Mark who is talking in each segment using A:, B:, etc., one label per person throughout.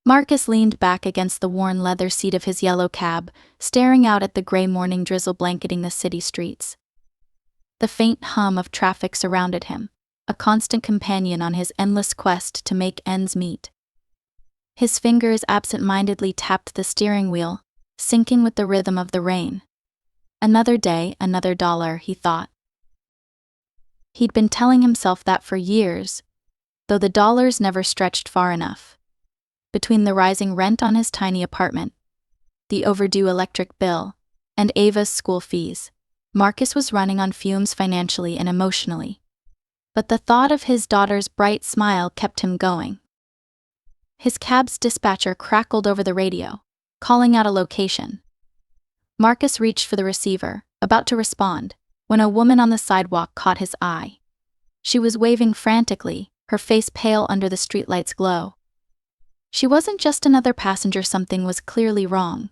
A: Marcus leaned back against the worn leather seat of his yellow cab, staring out at the gray morning drizzle blanketing the city streets. The faint hum of traffic surrounded him, a constant companion on his endless quest to make ends meet. His fingers absent-mindedly tapped the steering wheel, syncing with the rhythm of the rain. Another day, another dollar, he thought. He'd been telling himself that for years, though the dollars never stretched far enough. Between the rising rent on his tiny apartment, the overdue electric bill, and Ava's school fees, Marcus was running on fumes financially and emotionally. But the thought of his daughter's bright smile kept him going. His cab's dispatcher crackled over the radio, calling out a location. Marcus reached for the receiver, about to respond, when a woman on the sidewalk caught his eye. She was waving frantically, her face pale under the streetlight's glow. She wasn't just another passenger, something was clearly wrong.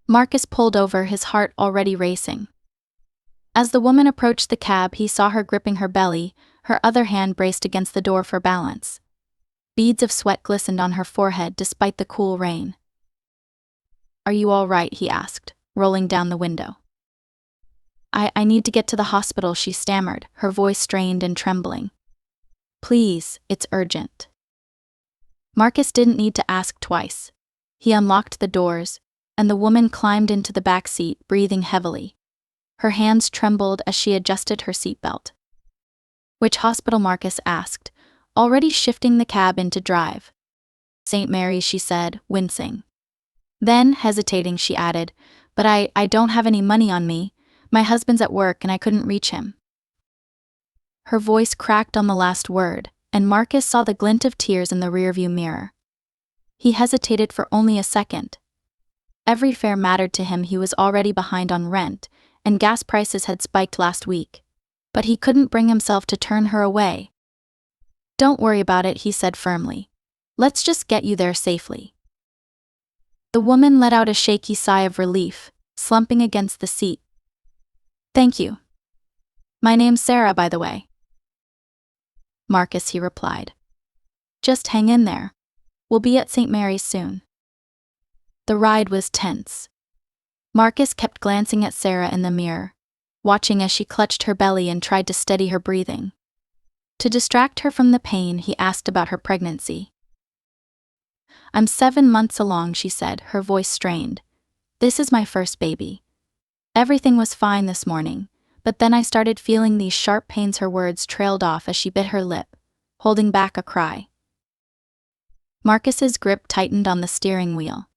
A: Marcus pulled over, his heart already racing. As the woman approached the cab, he saw her gripping her belly, her other hand braced against the door for balance. Beads of sweat glistened on her forehead despite the cool rain. "Are you all right?" he asked, rolling down the window. I need to get to the hospital," she stammered, her voice strained and trembling. "Please, it's urgent." Marcus didn't need to ask twice. He unlocked the doors, and the woman climbed into the back seat, breathing heavily. Her hands trembled as she adjusted her seatbelt. "Which hospital?" Marcus asked, already shifting the cab into drive. "St. Mary's," she said, wincing. Then, hesitating, she added, "But I don't have any money on me. My husband's at work and I couldn't reach him." Her voice cracked on the last word, and Marcus saw the glint of tears in the rearview mirror. He hesitated for only a second. Every fare mattered to him. He was already behind on rent, and gas prices had spiked last week. But he couldn't bring himself to turn her away. "Don't worry about it," he said firmly. "Let's just get you there safely." The woman let out a shaky sigh of relief, slumping against the seat. "Thank you. My name's Sara, by the way." "Marcus," he replied. "Just hang in there. We'll be at St. Mary's soon." The ride was tense. Marcus kept glancing at Sara in the mirror, watching as she clutched her belly and tried to steady her breathing. To distract her from the pain, he asked about her pregnancy. "I'm 7 months along," she said, her voice strained. "This is my first baby. Everything was fine this morning, but then I started feeling these sharp pains." Her words trailed off as she bit her lip, holding back a cry. Marcus's grip tightened on the steering wheel.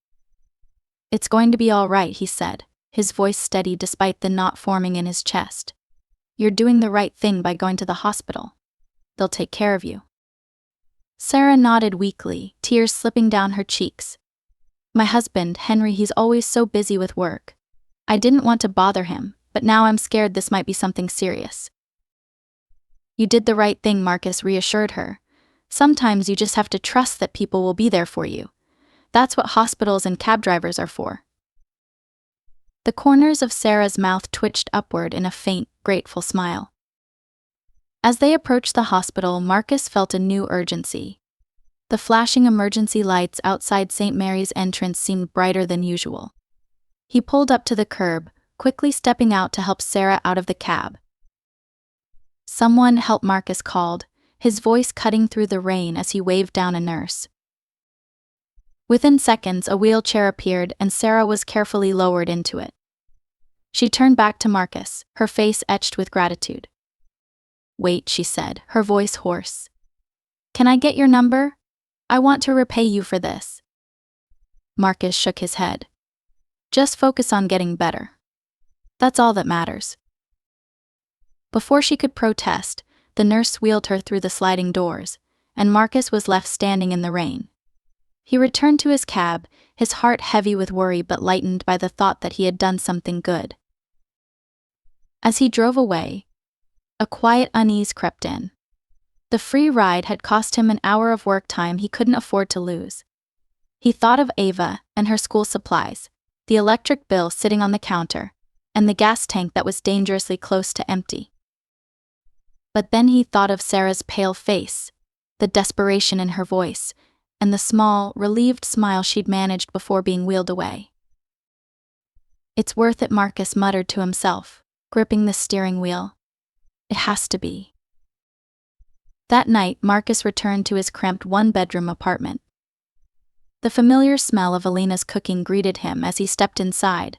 A: "It's going to be all right," he said, his voice steady despite the knot forming in his chest. "You're doing the right thing by going to the hospital. They'll take care of you." Sara nodded weakly, tears slipping down her cheeks. "My husband, Henry, he's always so busy with work. I didn't want to bother him, but now I'm scared this might be something serious." "You did the right thing," Marcus reassured her. "Sometimes you just have to trust that people will be there for you. That's what hospitals and cab drivers are for." The corners of Sara's mouth twitched upward in a faint, grateful smile. As they approached the hospital, Marcus felt a new urgency. The flashing emergency lights outside St. Mary's entrance seemed brighter than usual. He pulled up to the curb, quickly stepping out to help Sara out of the cab. "Someone help," Marcus called, his voice cutting through the rain as he waved down a nurse. Within seconds, a wheelchair appeared and Sara was carefully lowered into it. She turned back to Marcus, her face etched with gratitude. "Wait," she said, her voice hoarse. "Can I get your number? I want to repay you for this." Marcus shook his head. "Just focus on getting better. That's all that matters." Before she could protest, the nurse wheeled her through the sliding doors, and Marcus was left standing in the rain. He returned to his cab, his heart heavy with worry but lightened by the thought that he had done something good. As he drove away, a quiet unease crept in. The free ride had cost him an hour of work time he couldn't afford to lose. He thought of Ava and her school supplies, the electric bill sitting on the counter, and the gas tank that was dangerously close to empty. But then he thought of Sara's pale face, the desperation in her voice, and the small, relieved smile she'd managed before being wheeled away. "It's worth it," Marcus muttered to himself, gripping the steering wheel. "It has to be." That night, Marcus returned to his cramped one-bedroom apartment. The familiar smell of Alina's cooking greeted him as he stepped inside.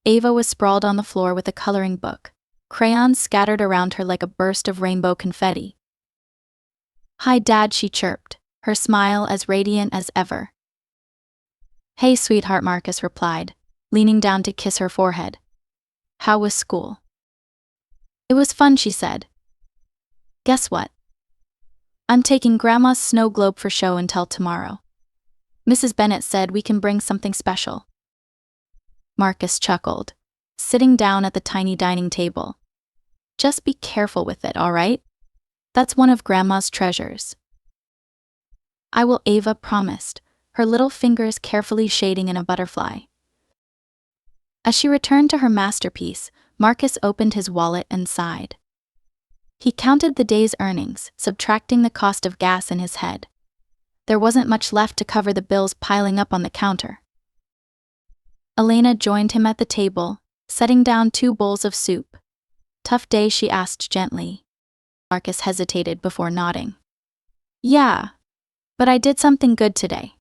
A: Ava was sprawled on the floor with a coloring book, crayons scattered around her like a burst of rainbow confetti. "Hi, Dad," she chirped, her smile as radiant as ever. "Hey, sweetheart," Marcus replied, leaning down to kiss her forehead. "How was school?" "It was fun," she said. "Guess what? I'm taking Grandma's snow globe for show until tomorrow. Mrs. Bennett said we can bring something special." Marcus chuckled, sitting down at the tiny dining table. "Just be careful with it, all right? That's one of Grandma's treasures." "I will," Ava promised, her little fingers carefully shading in a butterfly. As she returned to her masterpiece, Marcus opened his wallet and sighed. He counted the day's earnings, subtracting the cost of gas in his head. There wasn't much left to cover the bills piling up on the counter. Elena joined him at the table, setting down 2 bowls of soup. "Tough day?" she asked gently. Marcus hesitated before nodding. "Yeah, but I did something good today.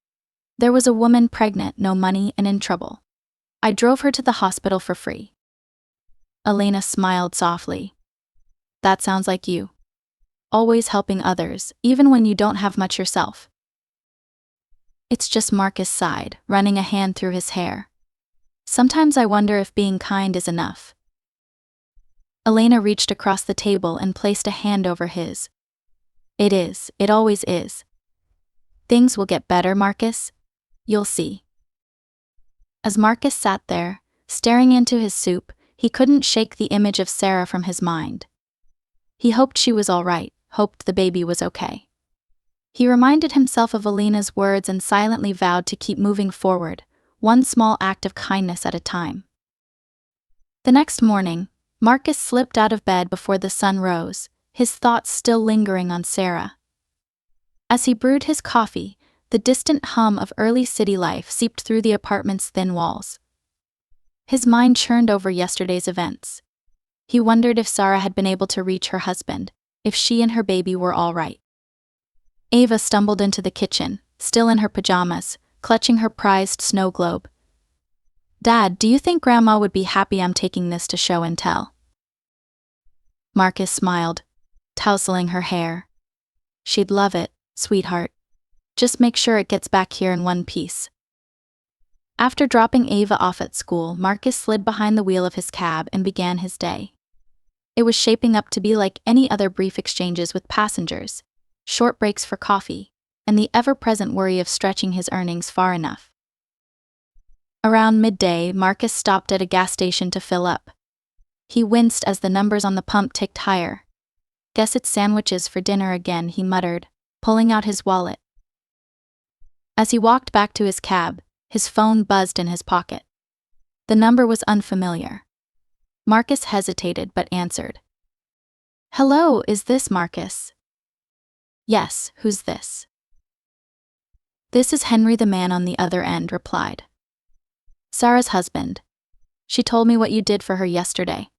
A: There was a woman pregnant, no money, and in trouble. I drove her to the hospital for free." Elena smiled softly. "That sounds like you. Always helping others, even when you don't have much yourself." "It's just," Marcus sighed, running a hand through his hair. "Sometimes I wonder if being kind is enough." Elena reached across the table and placed a hand over his. "It is, it always is. Things will get better, Marcus. You'll see." As Marcus sat there, staring into his soup, he couldn't shake the image of Sara from his mind. He hoped she was all right, hoped the baby was okay. He reminded himself of Alina's words and silently vowed to keep moving forward, one small act of kindness at a time. The next morning, Marcus slipped out of bed before the sun rose, his thoughts still lingering on Sara. As he brewed his coffee, the distant hum of early city life seeped through the apartment's thin walls. His mind churned over yesterday's events. He wondered if Sara had been able to reach her husband, if she and her baby were all right. Ava stumbled into the kitchen, still in her pajamas, clutching her prized snow globe. "Dad, do you think Grandma would be happy I'm taking this to show and tell?" Marcus smiled, tousling her hair. "She'd love it, sweetheart. Just make sure it gets back here in one piece." After dropping Ava off at school, Marcus slid behind the wheel of his cab and began his day. It was shaping up to be like any other brief exchanges with passengers, short breaks for coffee, and the ever-present worry of stretching his earnings far enough. Around midday, Marcus stopped at a gas station to fill up. He winced as the numbers on the pump ticked higher. "Guess it's sandwiches for dinner again," he muttered, pulling out his wallet. As he walked back to his cab, his phone buzzed in his pocket. The number was unfamiliar. Marcus hesitated but answered. "Hello, is this Marcus?" "Yes, who's this?" "This is Henry," the man on the other end replied. "Sara's husband. She told me what you did for her yesterday.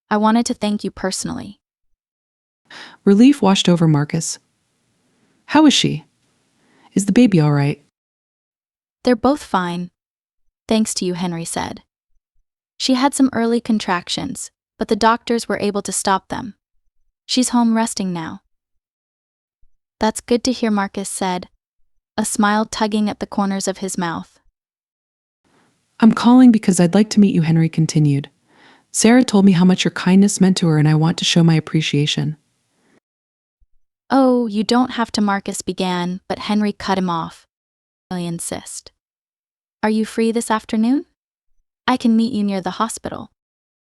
A: I wanted to thank you personally."
B: Relief washed over Marcus. "How is she? Is the baby all right?"
A: "They're both fine. Thanks to you," Henry said. "She had some early contractions, but the doctors were able to stop them. She's home resting now." "That's good to hear," Marcus said, a smile tugging at the corners of his mouth.
B: "I'm calling because I'd like to meet you," Henry continued. "Sara told me how much your kindness meant to her, and I want to show my appreciation."
A: "Oh, you don't have to," Marcus began, but Henry cut him off. "I insist. Are you free this afternoon? I can meet you near the hospital."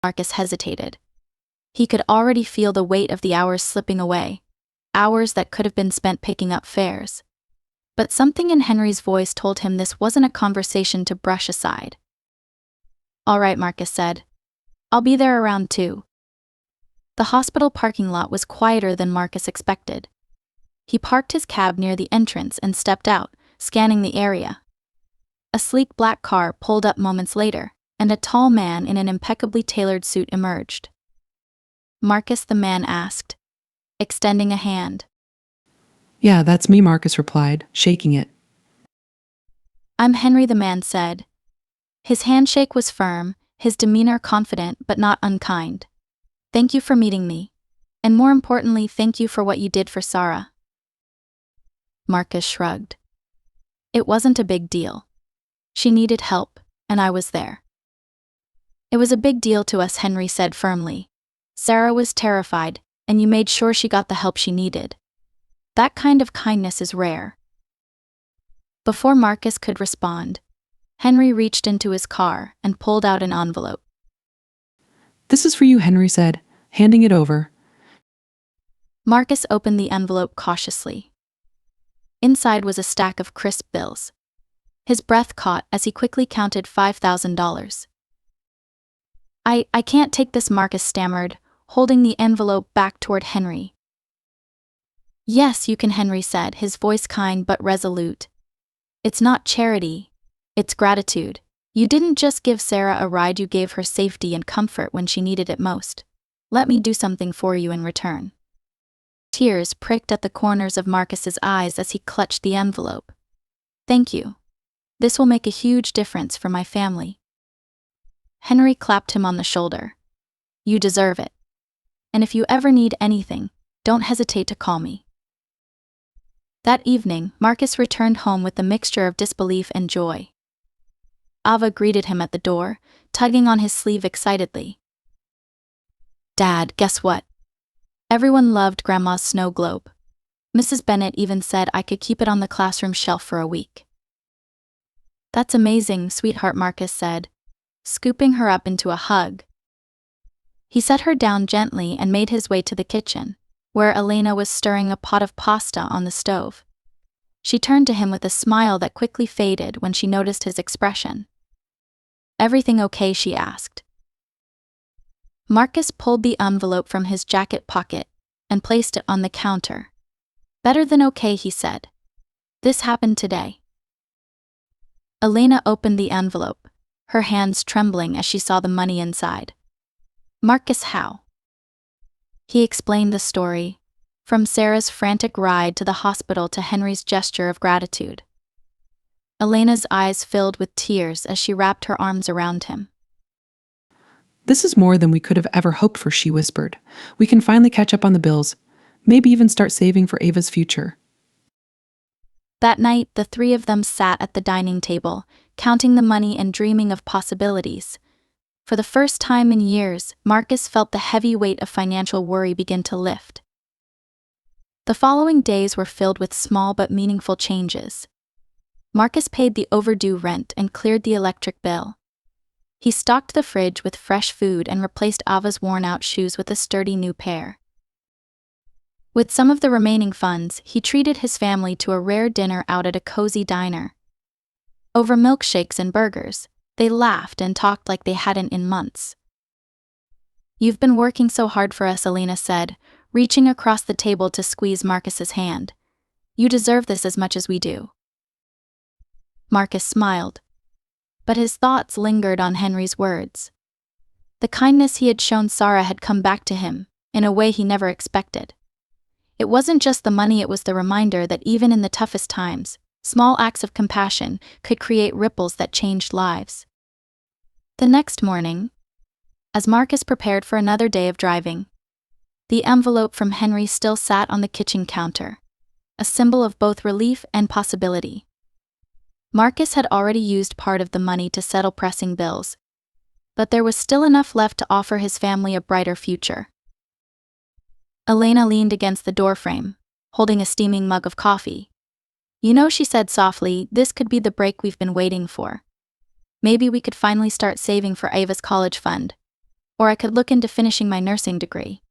A: Marcus hesitated. He could already feel the weight of the hours slipping away, hours that could have been spent picking up fares. But something in Henry's voice told him this wasn't a conversation to brush aside. "All right," Marcus said. "I'll be there around 2." The hospital parking lot was quieter than Marcus expected. He parked his cab near the entrance and stepped out, scanning the area. A sleek black car pulled up moments later, and a tall man in an impeccably tailored suit emerged. "Marcus?" the man asked, extending a hand.
B: Yeah, that's me, Marcus replied, shaking it.
A: "I'm Henry," the man said. His handshake was firm, his demeanor confident but not unkind. "Thank you for meeting me. And more importantly, thank you for what you did for Sara." Marcus shrugged. "It wasn't a big deal. She needed help, and I was there." "It was a big deal to us," Henry said firmly. "Sara was terrified, and you made sure she got the help she needed. That kind of kindness is rare." Before Marcus could respond, Henry reached into his car and pulled out an envelope.
B: This is for you, Henry said, handing it over.
A: Marcus opened the envelope cautiously. Inside was a stack of crisp bills. His breath caught as he quickly counted $5,000. I can't take this," Marcus stammered, holding the envelope back toward Henry. "Yes, you can," Henry said, his voice kind but resolute. "It's not charity. It's gratitude. You didn't just give Sara a ride, you gave her safety and comfort when she needed it most. Let me do something for you in return." Tears pricked at the corners of Marcus's eyes as he clutched the envelope. "Thank you. This will make a huge difference for my family." Henry clapped him on the shoulder. "You deserve it. And if you ever need anything, don't hesitate to call me." That evening, Marcus returned home with a mixture of disbelief and joy. Ava greeted him at the door, tugging on his sleeve excitedly. "Dad, guess what? Everyone loved Grandma's snow globe. Mrs. Bennett even said I could keep it on the classroom shelf for a week." "That's amazing, sweetheart," Marcus said, scooping her up into a hug. He set her down gently and made his way to the kitchen, where Elena was stirring a pot of pasta on the stove. She turned to him with a smile that quickly faded when she noticed his expression. "Everything okay?" she asked. Marcus pulled the envelope from his jacket pocket and placed it on the counter. "Better than okay," he said. "This happened today." Elena opened the envelope, her hands trembling as she saw the money inside. "Marcus, how?" He explained the story, from Sara's frantic ride to the hospital to Henry's gesture of gratitude. Elena's eyes filled with tears as she wrapped her arms around him.
B: This is more than we could have ever hoped for, she whispered. We can finally catch up on the bills, maybe even start saving for Ava's future.
A: That night, the three of them sat at the dining table, counting the money and dreaming of possibilities. For the first time in years, Marcus felt the heavy weight of financial worry begin to lift. The following days were filled with small but meaningful changes. Marcus paid the overdue rent and cleared the electric bill. He stocked the fridge with fresh food and replaced Ava's worn-out shoes with a sturdy new pair. With some of the remaining funds, he treated his family to a rare dinner out at a cozy diner. Over milkshakes and burgers, they laughed and talked like they hadn't in months. "You've been working so hard for us," Elena said, reaching across the table to squeeze Marcus's hand. "You deserve this as much as we do." Marcus smiled, but his thoughts lingered on Henry's words. The kindness he had shown Sara had come back to him, in a way he never expected. It wasn't just the money, it was the reminder that even in the toughest times, small acts of compassion could create ripples that changed lives. The next morning, as Marcus prepared for another day of driving, the envelope from Henry still sat on the kitchen counter, a symbol of both relief and possibility. Marcus had already used part of the money to settle pressing bills, but there was still enough left to offer his family a brighter future. Elena leaned against the doorframe, holding a steaming mug of coffee. "You know," she said softly, "this could be the break we've been waiting for. Maybe we could finally start saving for Ava's college fund, or I could look into finishing my nursing degree."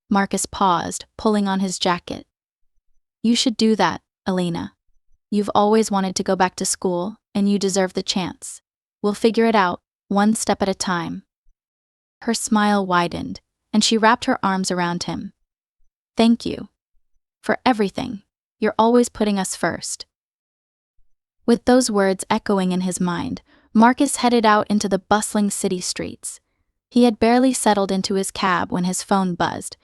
A: Marcus paused, pulling on his jacket. "You should do that, Elena. You've always wanted to go back to school, and you deserve the chance. We'll figure it out, one step at a time." Her smile widened, and she wrapped her arms around him. "Thank you. For everything. You're always putting us first." With those words echoing in his mind, Marcus headed out into the bustling city streets. He had barely settled into his cab when his phone buzzed.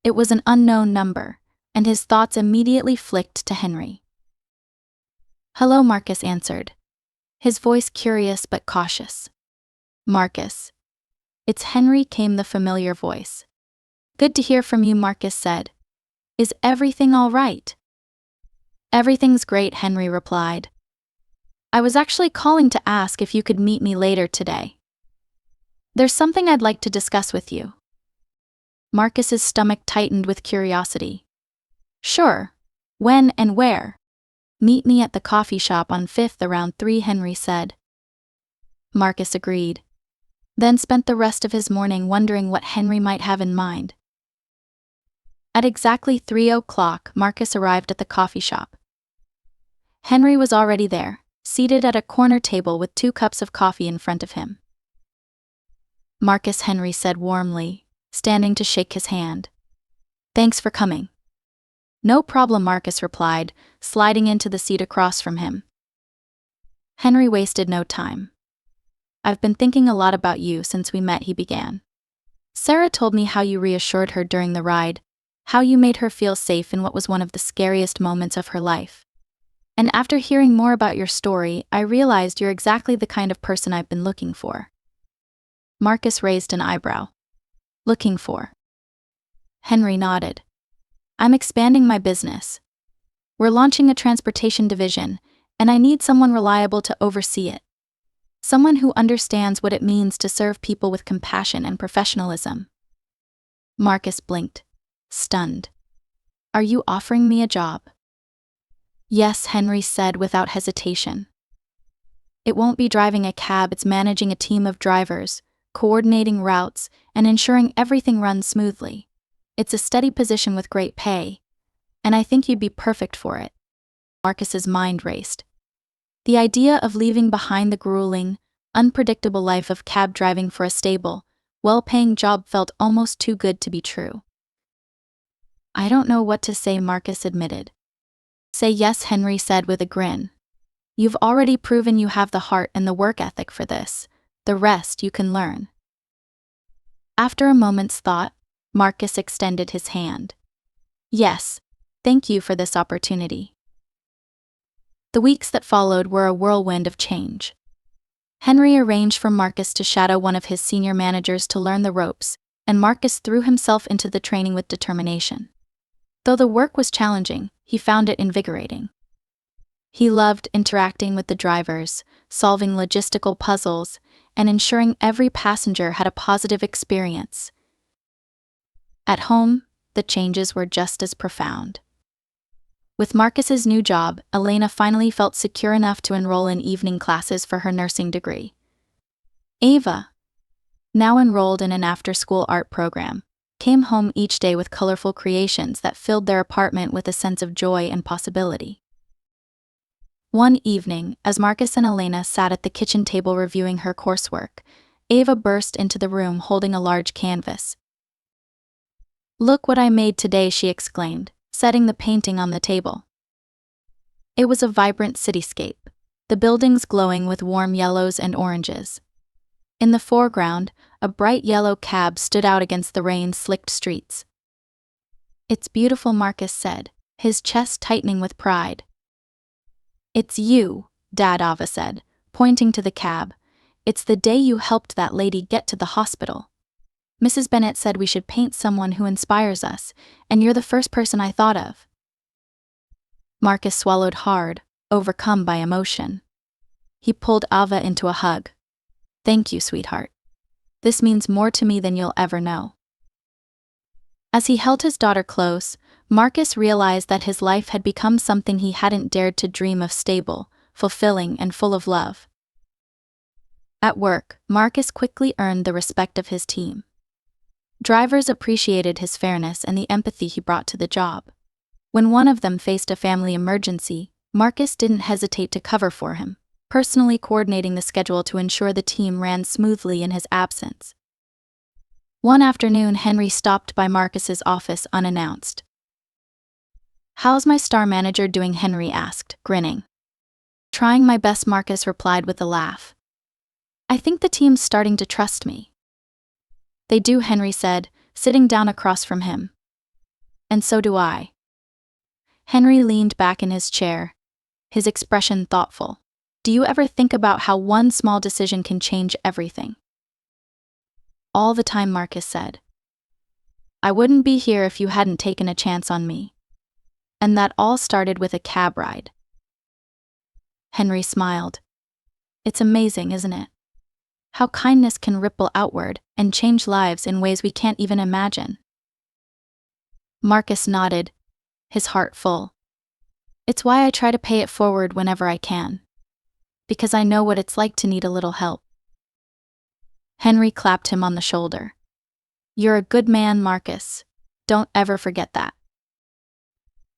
A: It was an unknown number, and his thoughts immediately flicked to Henry. "Hello," Marcus answered, his voice curious but cautious. "Marcus." "It's Henry," came the familiar voice. "Good to hear from you," Marcus said. "Is everything all right?" "Everything's great," Henry replied. "I was actually calling to ask if you could meet me later today. There's something I'd like to discuss with you." Marcus's stomach tightened with curiosity. "Sure. When and where?" "Meet me at the coffee shop on 5th around 3, Henry said. Marcus agreed, then spent the rest of his morning wondering what Henry might have in mind. At exactly 3 o'clock, Marcus arrived at the coffee shop. Henry was already there, seated at a corner table with 2 cups of coffee in front of him. "Marcus," Henry said warmly, standing to shake his hand. "Thanks for coming." "No problem," Marcus replied, sliding into the seat across from him. Henry wasted no time. "I've been thinking a lot about you since we met," he began. "Sara told me how you reassured her during the ride, how you made her feel safe in what was one of the scariest moments of her life. And after hearing more about your story, I realized you're exactly the kind of person I've been looking for." Marcus raised an eyebrow. "Looking for?" Henry nodded. "I'm expanding my business. We're launching a transportation division, and I need someone reliable to oversee it. Someone who understands what it means to serve people with compassion and professionalism." Marcus blinked, stunned. "Are you offering me a job?" "Yes," Henry said without hesitation. "It won't be driving a cab, it's managing a team of drivers, coordinating routes, and ensuring everything runs smoothly. It's a steady position with great pay, and I think you'd be perfect for it." Marcus's mind raced. The idea of leaving behind the grueling, unpredictable life of cab driving for a stable, well-paying job felt almost too good to be true. "I don't know what to say," Marcus admitted. "Say yes," Henry said with a grin. "You've already proven you have the heart and the work ethic for this. The rest you can learn." After a moment's thought, Marcus extended his hand. "Yes, thank you for this opportunity." The weeks that followed were a whirlwind of change. Henry arranged for Marcus to shadow one of his senior managers to learn the ropes, and Marcus threw himself into the training with determination. Though the work was challenging, he found it invigorating. He loved interacting with the drivers, solving logistical puzzles, and ensuring every passenger had a positive experience. At home, the changes were just as profound. With Marcus's new job, Elena finally felt secure enough to enroll in evening classes for her nursing degree. Ava, now enrolled in an after-school art program, came home each day with colorful creations that filled their apartment with a sense of joy and possibility. One evening, as Marcus and Elena sat at the kitchen table reviewing her coursework, Ava burst into the room holding a large canvas. "Look what I made today," she exclaimed, setting the painting on the table. It was a vibrant cityscape, the buildings glowing with warm yellows and oranges. In the foreground, a bright yellow cab stood out against the rain-slicked streets. "It's beautiful," Marcus said, his chest tightening with pride. "It's you," Dad Ava said, pointing to the cab. "It's the day you helped that lady get to the hospital. Mrs. Bennett said we should paint someone who inspires us, and you're the first person I thought of." Marcus swallowed hard, overcome by emotion. He pulled Ava into a hug. "Thank you, sweetheart. This means more to me than you'll ever know." As he held his daughter close, Marcus realized that his life had become something he hadn't dared to dream of: stable, fulfilling, and full of love. At work, Marcus quickly earned the respect of his team. Drivers appreciated his fairness and the empathy he brought to the job. When one of them faced a family emergency, Marcus didn't hesitate to cover for him, personally coordinating the schedule to ensure the team ran smoothly in his absence. One afternoon, Henry stopped by Marcus's office unannounced. "How's my star manager doing?" Henry asked, grinning. Trying my best, Marcus replied with a laugh. I think the team's starting to trust me. They do, Henry said, sitting down across from him. And so do I. Henry leaned back in his chair, his expression thoughtful. Do you ever think about how one small decision can change everything? All the time, Marcus said. I wouldn't be here if you hadn't taken a chance on me. And that all started with a cab ride. Henry smiled. It's amazing, isn't it? How kindness can ripple outward and change lives in ways we can't even imagine. Marcus nodded, his heart full. It's why I try to pay it forward whenever I can. Because I know what it's like to need a little help. Henry clapped him on the shoulder. You're a good man, Marcus. Don't ever forget that.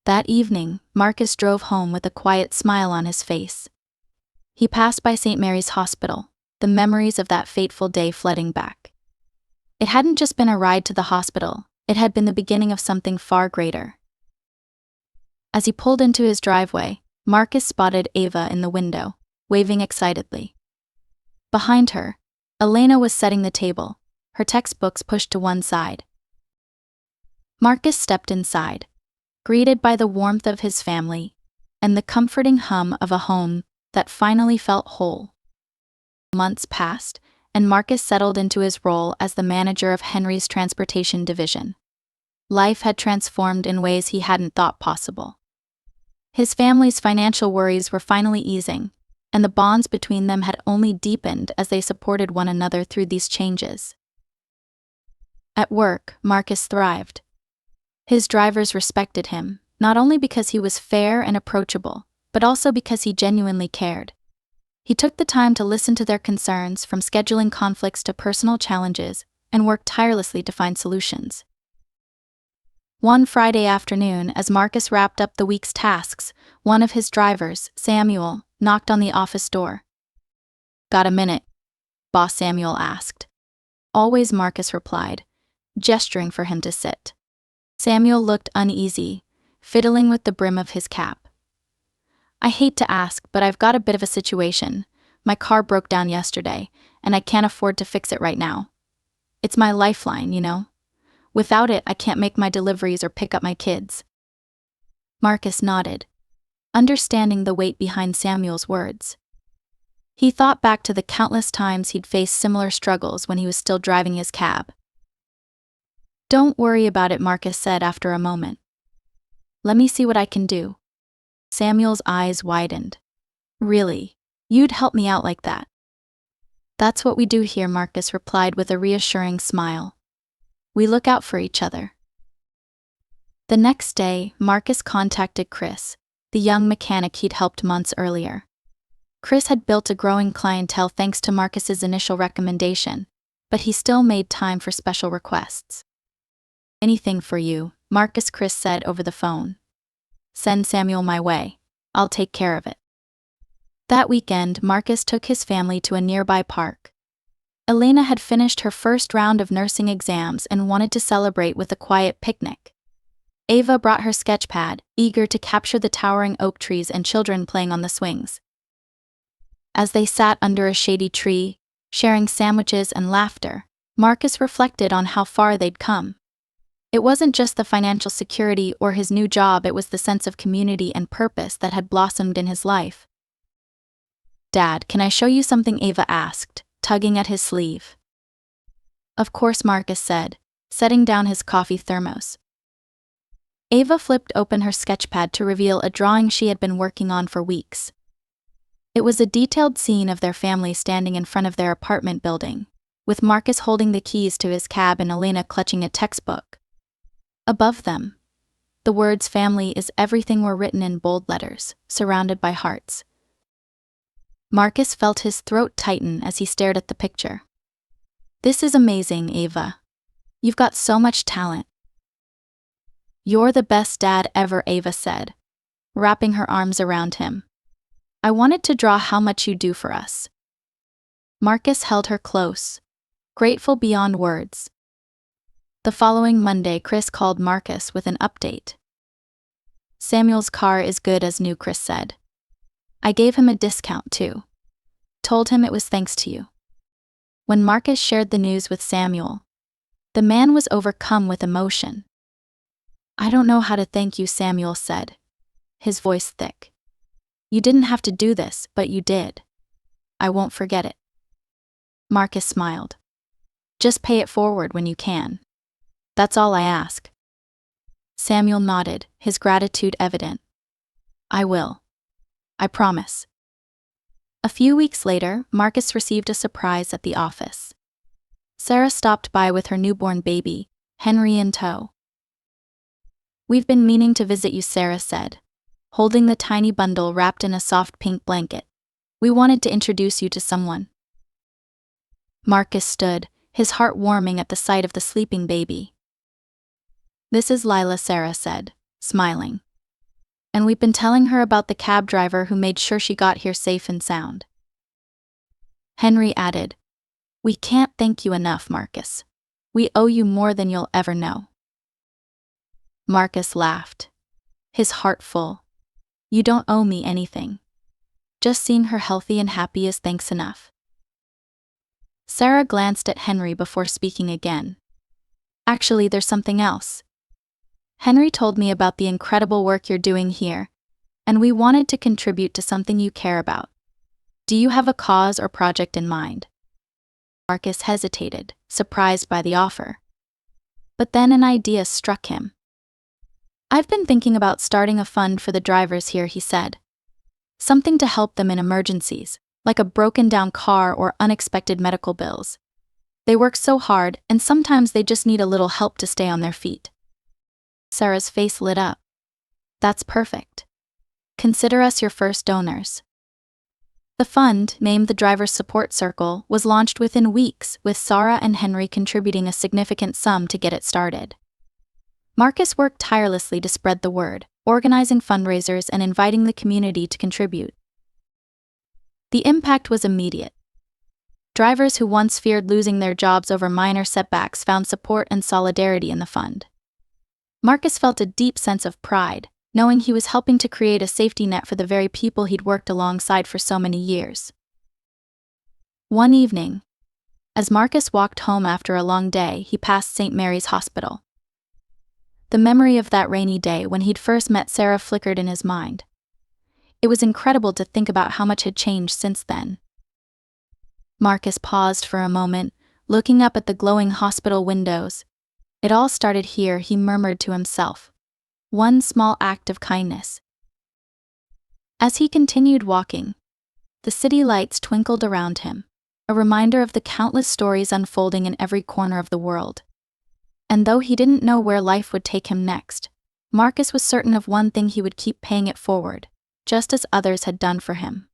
A: That evening, Marcus drove home with a quiet smile on his face. He passed by St. Mary's Hospital, the memories of that fateful day flooding back. It hadn't just been a ride to the hospital, it had been the beginning of something far greater. As he pulled into his driveway, Marcus spotted Ava in the window, waving excitedly. Behind her, Elena was setting the table, her textbooks pushed to one side. Marcus stepped inside, greeted by the warmth of his family and the comforting hum of a home that finally felt whole. Months passed, and Marcus settled into his role as the manager of Henry's transportation division. Life had transformed in ways he hadn't thought possible. His family's financial worries were finally easing, and the bonds between them had only deepened as they supported one another through these changes. At work, Marcus thrived. His drivers respected him, not only because he was fair and approachable, but also because he genuinely cared. He took the time to listen to their concerns, from scheduling conflicts to personal challenges, and worked tirelessly to find solutions. One Friday afternoon, as Marcus wrapped up the week's tasks, one of his drivers, Samuel, knocked on the office door. Got a minute? Boss Samuel asked. Always, Marcus replied, gesturing for him to sit. Samuel looked uneasy, fiddling with the brim of his cap. I hate to ask, but I've got a bit of a situation. My car broke down yesterday, and I can't afford to fix it right now. It's my lifeline, you know? Without it, I can't make my deliveries or pick up my kids. Marcus nodded, understanding the weight behind Samuel's words. He thought back to the countless times he'd faced similar struggles when he was still driving his cab. Don't worry about it, Marcus said after a moment. Let me see what I can do. Samuel's eyes widened. Really? You'd help me out like that? That's what we do here, Marcus replied with a reassuring smile. We look out for each other. The next day, Marcus contacted Chris, the young mechanic he'd helped months earlier. Chris had built a growing clientele thanks to Marcus's initial recommendation, but he still made time for special requests. Anything for you, Marcus, Chris said over the phone. Send Samuel my way. I'll take care of it. That weekend, Marcus took his family to a nearby park. Elena had finished her first round of nursing exams and wanted to celebrate with a quiet picnic. Ava brought her sketch pad, eager to capture the towering oak trees and children playing on the swings. As they sat under a shady tree, sharing sandwiches and laughter, Marcus reflected on how far they'd come. It wasn't just the financial security or his new job, it was the sense of community and purpose that had blossomed in his life. Dad, can I show you something? Ava asked, tugging at his sleeve. Of course, Marcus said, setting down his coffee thermos. Ava flipped open her sketchpad to reveal a drawing she had been working on for weeks. It was a detailed scene of their family standing in front of their apartment building, with Marcus holding the keys to his cab and Elena clutching a textbook. Above them, the words "family is everything" were written in bold letters, surrounded by hearts. Marcus felt his throat tighten as he stared at the picture. This is amazing, Ava. You've got so much talent. You're the best dad ever, Ava said, wrapping her arms around him. I wanted to draw how much you do for us. Marcus held her close, grateful beyond words. The following Monday, Chris called Marcus with an update. Samuel's car is good as new, Chris said. I gave him a discount too. Told him it was thanks to you. When Marcus shared the news with Samuel, the man was overcome with emotion. I don't know how to thank you, Samuel said, his voice thick. You didn't have to do this, but you did. I won't forget it. Marcus smiled. Just pay it forward when you can. That's all I ask. Samuel nodded, his gratitude evident. I will. I promise. A few weeks later, Marcus received a surprise at the office. Sara stopped by with her newborn baby, Henry, in tow. We've been meaning to visit you, Sara said, holding the tiny bundle wrapped in a soft pink blanket. We wanted to introduce you to someone. Marcus stood, his heart warming at the sight of the sleeping baby. This is Lila, Sara said, smiling. And we've been telling her about the cab driver who made sure she got here safe and sound. Henry added, We can't thank you enough, Marcus. We owe you more than you'll ever know. Marcus laughed, his heart full. You don't owe me anything. Just seeing her healthy and happy is thanks enough. Sara glanced at Henry before speaking again. Actually, there's something else. Henry told me about the incredible work you're doing here, and we wanted to contribute to something you care about. Do you have a cause or project in mind? Marcus hesitated, surprised by the offer. But then an idea struck him. I've been thinking about starting a fund for the drivers here, he said. Something to help them in emergencies, like a broken-down car or unexpected medical bills. They work so hard, and sometimes they just need a little help to stay on their feet. Sara's face lit up. That's perfect. Consider us your first donors. The fund, named the Driver's Support Circle, was launched within weeks, with Sara and Henry contributing a significant sum to get it started. Marcus worked tirelessly to spread the word, organizing fundraisers and inviting the community to contribute. The impact was immediate. Drivers who once feared losing their jobs over minor setbacks found support and solidarity in the fund. Marcus felt a deep sense of pride, knowing he was helping to create a safety net for the very people he'd worked alongside for so many years. One evening, as Marcus walked home after a long day, he passed St. Mary's Hospital. The memory of that rainy day when he'd first met Sara flickered in his mind. It was incredible to think about how much had changed since then. Marcus paused for a moment, looking up at the glowing hospital windows. It all started here, he murmured to himself. One small act of kindness. As he continued walking, the city lights twinkled around him, a reminder of the countless stories unfolding in every corner of the world. And though he didn't know where life would take him next, Marcus was certain of one thing: he would keep paying it forward, just as others had done for him.